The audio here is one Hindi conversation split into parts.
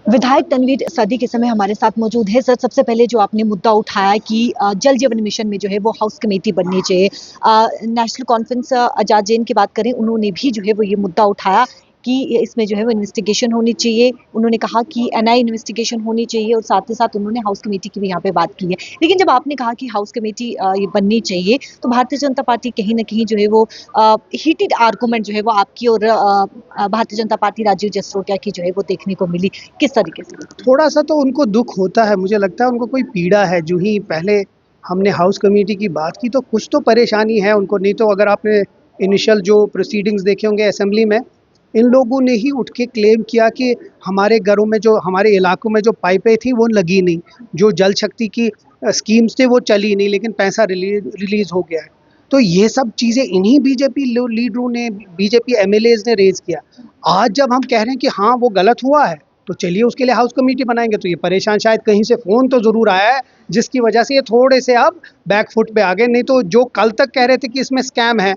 विधायक तनवीर सदी के समय हमारे साथ मौजूद है। सर, सबसे पहले जो आपने मुद्दा उठाया कि जल जीवन मिशन में जो है वो हाउस कमेटी बननी चाहिए। नेशनल कॉन्फ्रेंस आजाद जैन की बात करें, उन्होंने भी जो है वो ये मुद्दा उठाया कि इसमें जो है वो इन्वेस्टिगेशन होनी चाहिए। उन्होंने कहा कि एनआई इन्वेस्टिगेशन होनी चाहिए और साथ ही साथ उन्होंने हाउस कमेटी की भी यहाँ पे बात की है। लेकिन जब आपने कहा कि हाउस कमेटी ये बननी चाहिए, तो भारतीय जनता पार्टी कहीं न कहीं जो है वो हीटेड आर्गुमेंट जो है वो आपकी और भारतीय जनता पार्टी राजीव जसरोटिया की जो है वो देखने को मिली। किस तरीके से? थोड़ा सा तो उनको दुख होता है, मुझे लगता है उनको कोई पीड़ा है। जो ही पहले हमने हाउस कमेटी की बात की तो कुछ तो परेशानी है उनको, नहीं तो अगर आपने इनिशियल जो प्रोसीडिंग्स देखे होंगे असेंबली में, इन लोगों ने ही उठ के क्लेम किया कि हमारे घरों में जो हमारे इलाकों में जो पाइपें थी वो लगी नहीं, जो जल शक्ति की स्कीम्स थे वो चली नहीं, लेकिन पैसा रिलीज हो गया है। तो ये सब चीज़ें इन्हीं बीजेपी लीडरों ने, बीजेपी एमएलएज ने रेज किया। आज जब हम कह रहे हैं कि हाँ वो गलत हुआ है, तो चलिए उसके लिए हाउस कमेटी बनाएंगे। तो ये परेशान, शायद कहीं से फ़ोन तो ज़रूर आया है जिसकी वजह से ये थोड़े से अब बैक फुट पे आ गए। नहीं तो जो कल तक कह रहे थे कि इसमें स्कैम है,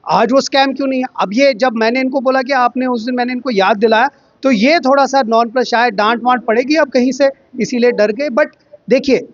आज वो स्कैम क्यों नहीं है? अब ये जब मैंने इनको बोला कि आपने उस दिन, मैंने इनको याद दिलाया, तो ये थोड़ा सा नॉन प्लस, शायद डांट वांट पड़ेगी अब कहीं से, इसीलिए डर गए। बट देखिए,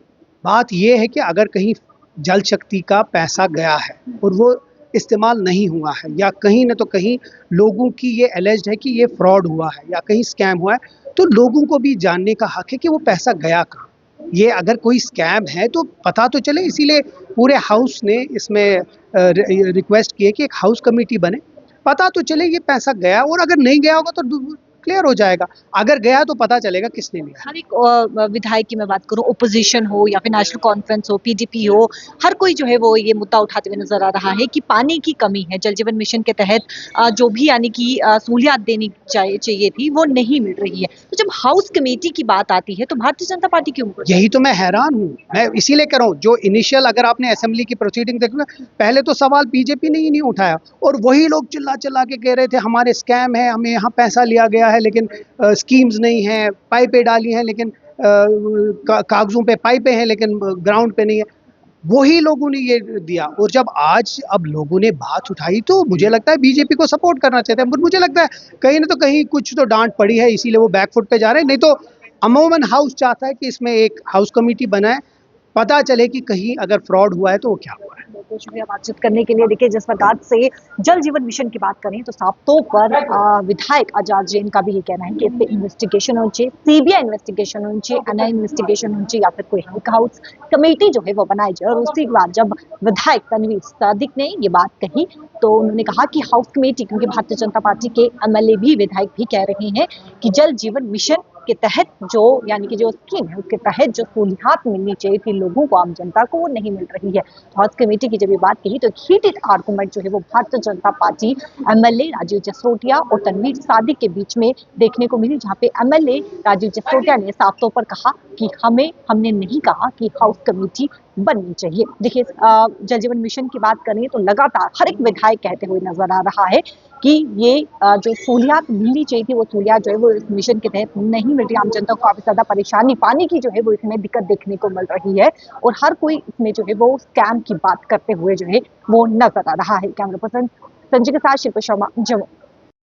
बात ये है कि अगर कहीं जल शक्ति का पैसा गया है और वो इस्तेमाल नहीं हुआ है, या कहीं न तो कहीं लोगों की ये एलिज्ड है कि ये फ्रॉड हुआ है या कहीं स्कैम हुआ है, तो लोगों को भी जानने का हक है कि वो पैसा गया कहाँ। ये अगर कोई स्कैम है तो पता तो चले, इसीलिए पूरे हाउस ने इसमें रिक्वेस्ट की है कि एक हाउस कमेटी बने, पता तो चले ये पैसा गया, और अगर नहीं गया होगा तो क्लियर हो जाएगा। अगर गया तो पता चलेगा किसने लिया। हर एक विधायक की मैं बात करूं, ओपोजिशन हो या फिर नेशनल कॉन्फ्रेंस हो, पीडीपी हो, हर कोई जो है वो ये मुद्दा उठाते हुए नजर आ रहा है कि पानी की कमी है। जल जीवन मिशन के तहत जो भी यानी कि सहूलियत देनी चाहिए थी वो नहीं मिल रही है। तो जब हाउस कमेटी की बात आती है तो भारतीय जनता पार्टी क्यों मुकर यही तो मैं हैरान हूँ, मैं इसीलिए कह रहा हूँ। जो इनिशियल, अगर आपने असेंबली की प्रोसीडिंग देखी, पहले तो सवाल बीजेपी ने ही नहीं उठाया, और वही लोग चिल्ला चिल्ला के कह रहे थे हमारे स्कैम है, हमें यहाँ पैसा लिया गया है, लेकिन स्कीम्स नहीं है, पाइपें डाली हैं लेकिन कागजों पे पाइपें हैं लेकिन ग्राउंड पे नहीं है। वही लोगों ने ये दिया, और जब आज अब लोगों ने बात उठाई तो मुझे लगता है बीजेपी को सपोर्ट करना चाहते हैं। बट मुझे लगता है कहीं ना तो कहीं कुछ तो डांट पड़ी है, इसीलिए वो बैकफुट पे जा रहे हैं। नहीं तो अमूमन हाउस चाहता है कि इसमें एक हाउस कमेटी बनाए, पता चले कि कहीं अगर फ्रॉड हुआ है तो वो क्या हुआ है। बहुत शुक्रिया बातचीत करने के लिए। देखिए, जिस प्रकार से जल जीवन मिशन की बात करें तो साफ तौर पर विधायक आजाद जैन का भी ये कहना है कि इस पे इन्वेस्टिगेशन होनी चाहिए, सीबीआई इन्वेस्टिगेशन होनी चाहिए, एनआई इन्वेस्टिगेशन होनी चाहिए, या फिर कोई हाउस कमेटी जो है वो बनाई जाए। और उसी के बाद जब विधायक तनवीर सादिक ने ये बात कही तो उन्होंने कहा कि हाउस कमेटी, क्योंकि भारतीय जनता पार्टी के एमएलए भी, विधायक भी कह रहे हैं कि जल जीवन मिशन के तहत जो यानी कि जो स्कीम है उसके तहत जो सहूलियत मिलनी चाहिए थी लोगों को, आम जनता को, वो नहीं मिल रही है। तो हाउस कमेटी की जब ये बात कही तो एक हीटेड आर्गुमेंट जो है वो भारतीय जनता पार्टी एमएलए राजीव जसरोटिया और तनवीर सादिक के बीच में देखने को मिली, जहां पे एमएलए राजीव जसरोटिया ने साफ तौर पर कहा कि हमने नहीं कहा कि हाउस कमेटी बननी चाहिए। देखिए, जल जीवन मिशन की बात करें तो लगातार हर एक विधायक कहते हुए नजर आ रहा है कि ये जो सहूलियत मिलनी चाहिए थी वो सहूलियत जो है वो इस मिशन के तहत नहीं मिल रही। आम जनता को काफी ज्यादा परेशानी, पानी की जो है वो इसमें दिक्कत देखने को मिल रही है, और हर कोई इसमें जो है वो स्कैम की बात करते हुए जो है वो नजर आ रहा है। कैमरा पर्सन संजय के साथ शिल्पा शर्मा, जम्मू।